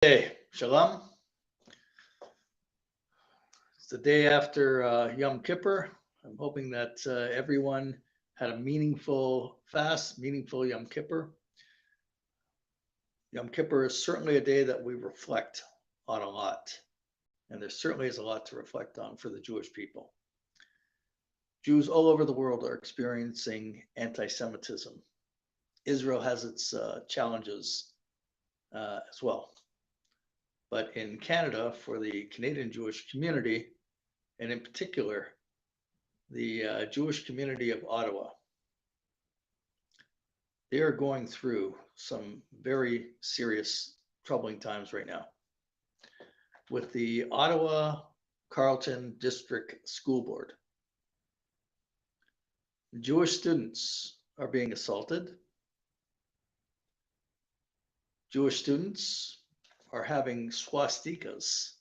Hey, Shalom. It's the day after Yom Kippur. I'm hoping that everyone had a meaningful fast, meaningful Yom Kippur. Yom Kippur is certainly a day that we reflect on a lot. And there certainly is a lot to reflect on for the Jewish people. Jews all over the world are experiencing anti-Semitism. Israel has its challenges as well. But in Canada, for the Canadian Jewish community, and in particular, the Jewish community of Ottawa, they are going through some very serious, troubling times right now. With the Ottawa-Carlton District School Board, Jewish students are being assaulted. Jewish students are having swastikas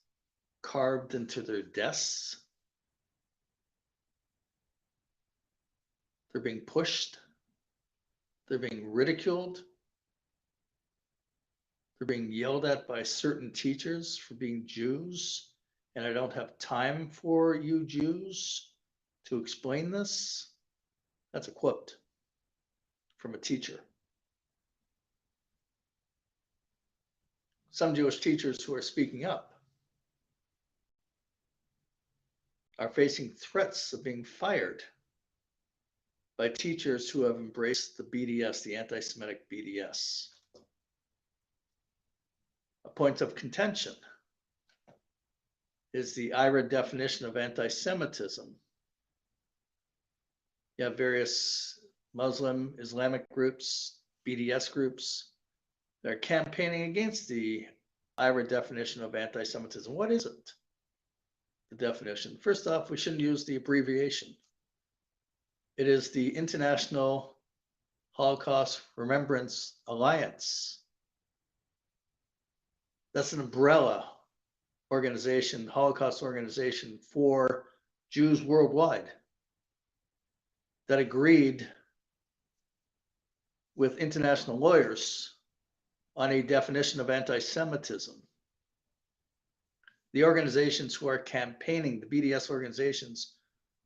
carved into their desks. They're being pushed. They're being ridiculed. They're being yelled at by certain teachers for being Jews. And I don't have time for you Jews to explain this. That's a quote from a teacher. Some Jewish teachers who are speaking up are facing threats of being fired by teachers who have embraced the BDS, the anti-Semitic BDS. A point of contention is the IRA definition of anti-Semitism. You have various Muslim, Islamic groups, BDS groups, they're campaigning against the IRA definition of anti-Semitism. What is it? The definition. First off, we shouldn't use the abbreviation. It is the International Holocaust Remembrance Alliance. That's an umbrella organization, Holocaust organization for Jews worldwide that agreed with international lawyers on a definition of anti-Semitism. The organizations who are campaigning, the BDS organizations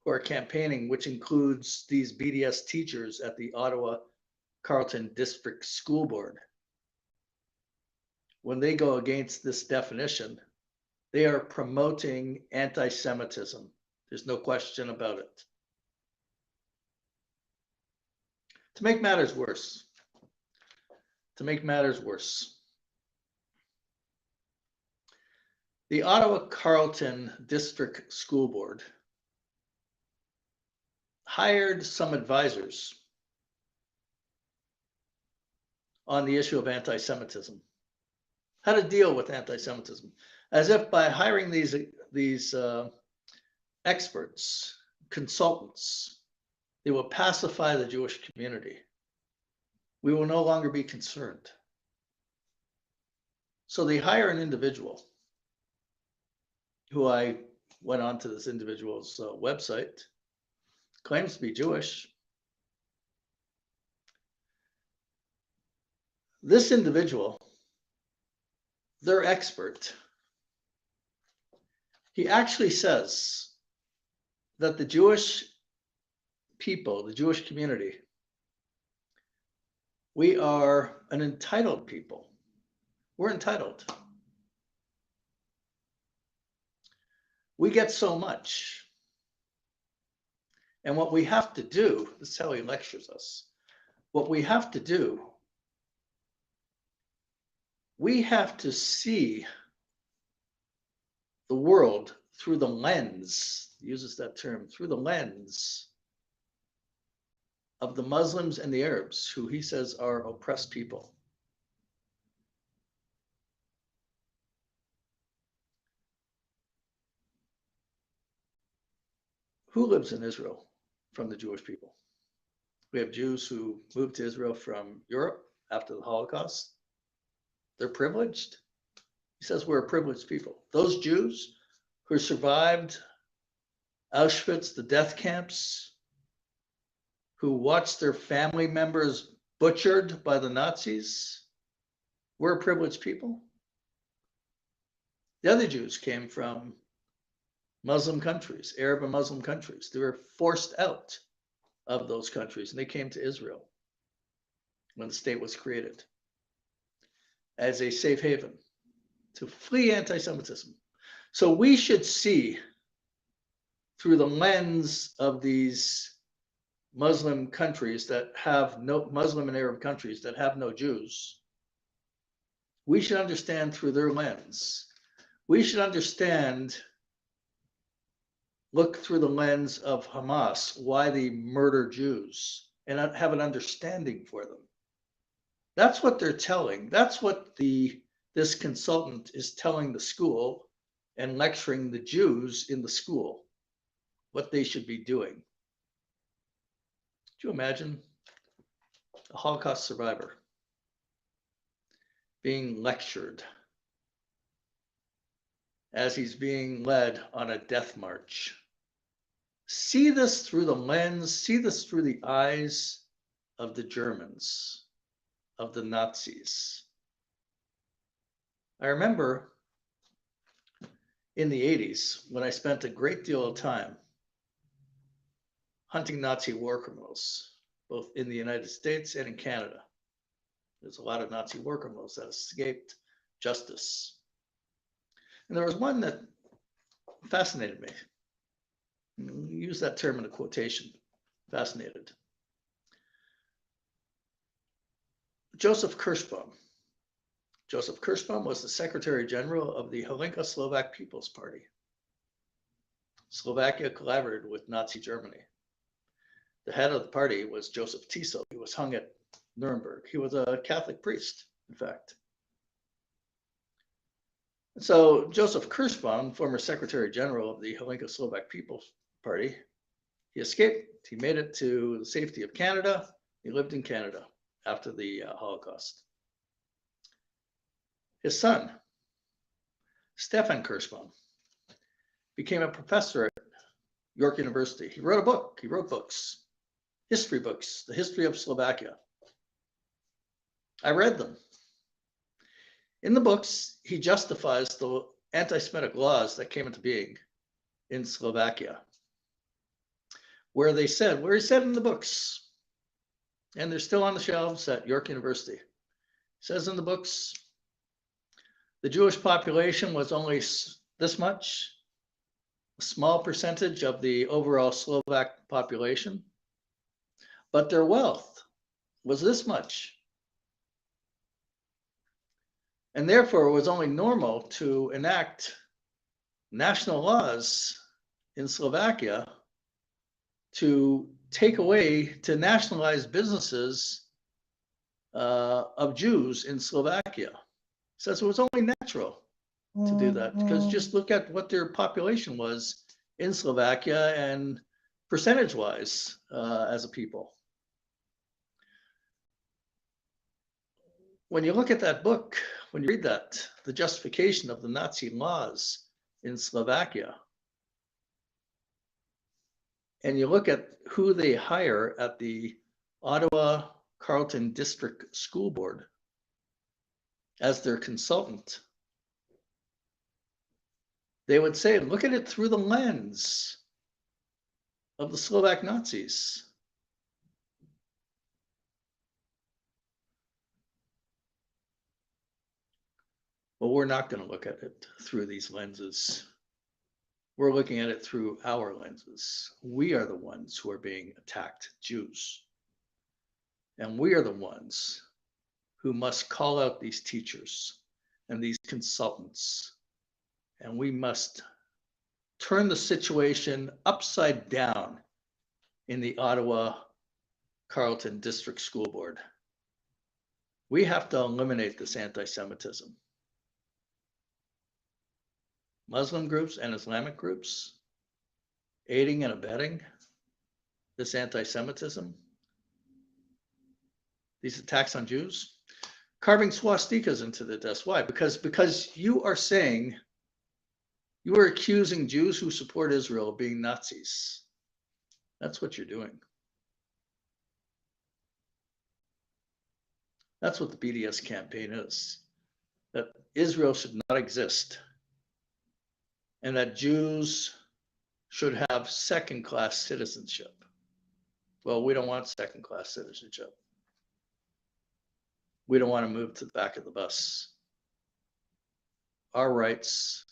who are campaigning, which includes these BDS teachers at the Ottawa-Carlton District School Board, when they go against this definition, they are promoting anti-Semitism. There's no question about it. To make matters worse, the Ottawa-Carlton District School Board hired some advisors on the issue of anti-Semitism, how to deal with anti-Semitism, as if by hiring these experts, consultants, they will pacify the Jewish community. We will no longer be concerned. So they hire an individual who I went on to this individual's website, claims to be Jewish. This individual, their expert, he actually says that the Jewish people, the Jewish community, we are an entitled people. We're entitled. We get so much. And what we have to do, this is how he lectures us, what we have to do, we have to see the world through the lens, he uses that term, through the lens of the Muslims and the Arabs, who he says are oppressed people. Who lives in Israel from the Jewish people? We have Jews who moved to Israel from Europe after the Holocaust. They're privileged. He says we're a privileged people. Those Jews who survived Auschwitz, the death camps, who watched their family members butchered by the Nazis, we're a privileged people. The other Jews came from Muslim countries, Arab and Muslim countries. They were forced out of those countries, and they came to Israel when the state was created as a safe haven to flee anti-Semitism. So we should see through the lens of these Muslim countries that have no Muslim and Arab countries that have no Jews. We should understand through their lens. We should understand, look through the lens of Hamas, why they murder Jews, and have an understanding for them. That's what they're telling. That's what this consultant is telling the school and lecturing the Jews in the school, what they should be doing. Could you imagine a Holocaust survivor being lectured as he's being led on a death march? See this through the lens, see this through the eyes of the Germans, of the Nazis. I remember in the 80s when I spent a great deal of time hunting Nazi war criminals, both in the United States and in Canada. There's a lot of Nazi war criminals that escaped justice. And there was one that fascinated me. Use that term in a quotation, fascinated. Joseph Kirschbaum. Joseph Kirschbaum was the Secretary General of the Hlinka Slovak People's Party. Slovakia collaborated with Nazi Germany. The head of the party was Joseph Tiso. He was hung at Nuremberg. He was a Catholic priest, in fact. So Joseph Kirschbaum, former Secretary General of the Hlinka Slovak People's Party, he escaped. He made it to the safety of Canada. He lived in Canada after the Holocaust. His son, Stefan Kirschbaum, became a professor at York University. He wrote a book. He wrote books, history books, the history of Slovakia. I read them. In the books, he justifies the anti-Semitic laws that came into being in Slovakia, where he said in the books, and they're still on the shelves at York University. It says in the books, the Jewish population was only this much, a small percentage of the overall Slovak population, but their wealth was this much. And therefore, it was only normal to enact national laws in Slovakia to take away, to nationalize businesses of Jews in Slovakia. Says it was only natural to do that, because just look at what their population was in Slovakia and percentage-wise as a people. When you look at that book, when you read that, the justification of the Nazi laws in Slovakia, and you look at who they hire at the Ottawa-Carlton District School Board as their consultant, they would say, look at it through the lens of the Slovak Nazis. Well, we're not going to look at it through these lenses. We're looking at it through our lenses. We are the ones who are being attacked, Jews. And we are the ones who must call out these teachers and these consultants. And we must turn the situation upside down in the Ottawa-Carlton District School Board. We have to eliminate this anti-Semitism. Muslim groups and Islamic groups aiding and abetting this anti-Semitism, these attacks on Jews, carving swastikas into the desk. Why? Because you are saying, you are accusing Jews who support Israel of being Nazis. That's what you're doing. That's what the BDS campaign is, that Israel should not exist. and that Jews should have second-class citizenship. Well, we don't want second-class citizenship. We don't want to move to the back of the bus. Our rights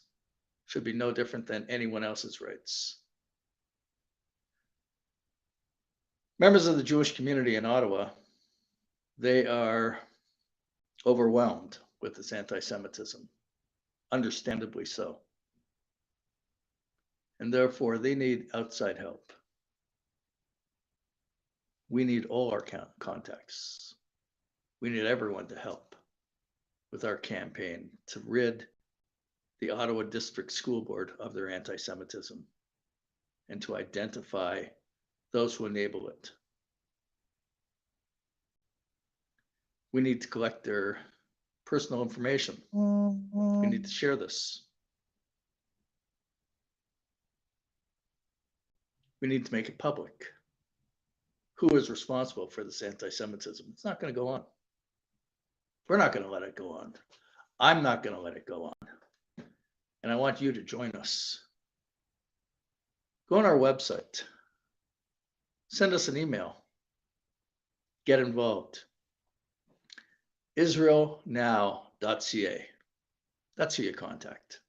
should be no different than anyone else's rights. Members of the Jewish community in Ottawa, they are overwhelmed with this anti-Semitism, understandably so. And therefore, they need outside help. We need all our contacts. We need everyone to help with our campaign to rid the Ottawa District School Board of their anti-Semitism and to identify those who enable it. We need to collect their personal information. We need to share this. We need to make it public. Who is responsible for this anti-Semitism? It's not going to go on. We're not going to let it go on. I'm not going to let it go on. And I want you to join us. Go on our website. Send us an email. Get involved. israelnow.ca. That's who you contact.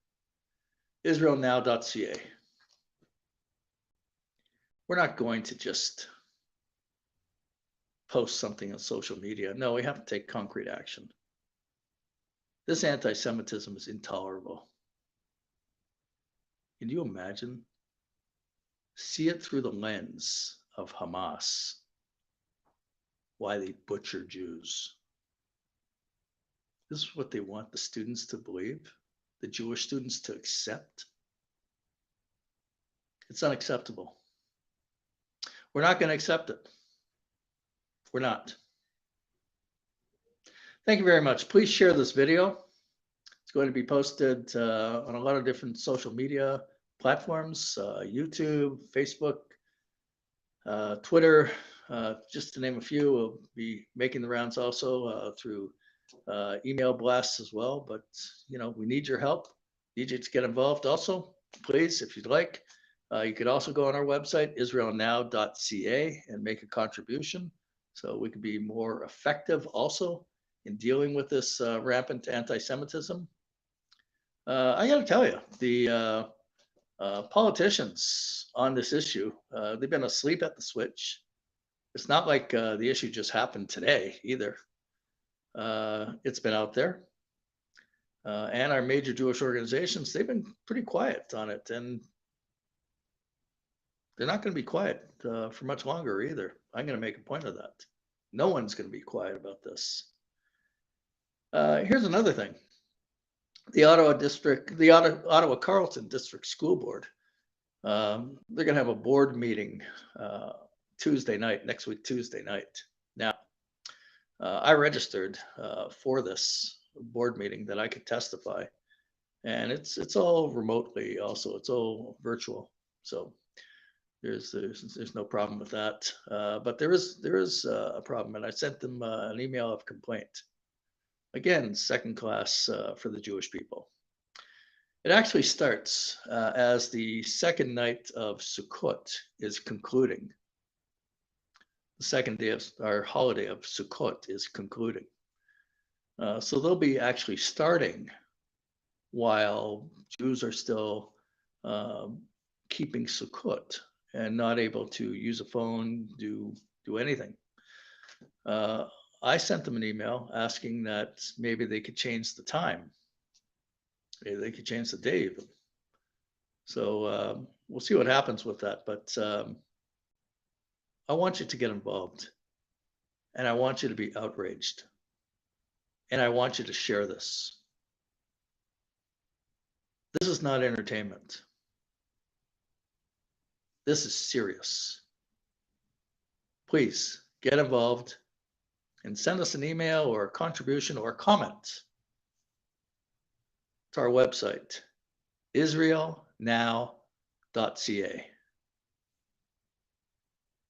israelnow.ca. We're not going to just post something on social media. No, we have to take concrete action. This anti-Semitism is intolerable. Can you imagine? See it through the lens of Hamas, why they butcher Jews. This is what they want the students to believe, the Jewish students to accept. It's unacceptable. We're not going to accept it. We're not. Thank you very much. Please share this video. It's going to be posted on a lot of different social media platforms, YouTube, Facebook, Twitter, just to name a few. We'll be making the rounds also through email blasts as well. But, you know, we need your help. Need you to get involved also. Please, if you'd like. You could also go on our website, israelnow.ca, and make a contribution so we can be more effective also in dealing with this rampant anti-Semitism. I got to tell you, the politicians on this issue, they've been asleep at the switch. It's not like the issue just happened today either. It's been out there. And our major Jewish organizations, they've been pretty quiet on it. And they're not going to be quiet for much longer either. I'm going to make a point of that. No one's going to be quiet about this. Here's another thing. The Ottawa-Carlton District School Board, they're going to have a board meeting Tuesday night, next week, Tuesday night. Now, I registered for this board meeting that I could testify, and it's all remotely also. It's all virtual. So there's no problem with that. But there is a problem, and I sent them an email of complaint. Again, second class for the Jewish people. It actually starts as the second night of Sukkot is concluding. The second day of our holiday of Sukkot is concluding. So they'll be actually starting while Jews are still keeping Sukkot and not able to use a phone, do anything. I sent them an email asking that maybe they could change the time. Maybe they could change the day even. So we'll see what happens with that. But I want you to get involved. And I want you to be outraged. And I want you to share this. This is not entertainment. This is serious. Please get involved and send us an email or a contribution or a comment to our website, israelnow.ca.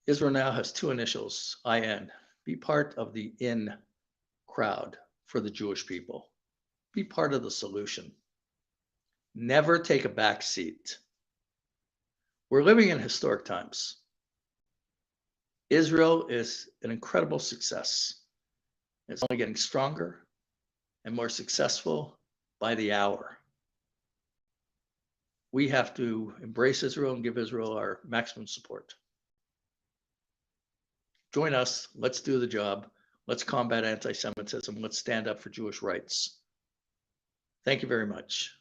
Israel Now has two initials, IN. Be part of the in crowd for the Jewish people. Be part of the solution. Never take a back seat. We're living in historic times. Israel is an incredible success. It's only getting stronger and more successful by the hour. We have to embrace Israel and give Israel our maximum support. Join us. Let's do the job. Let's combat anti-Semitism. Let's stand up for Jewish rights. Thank you very much.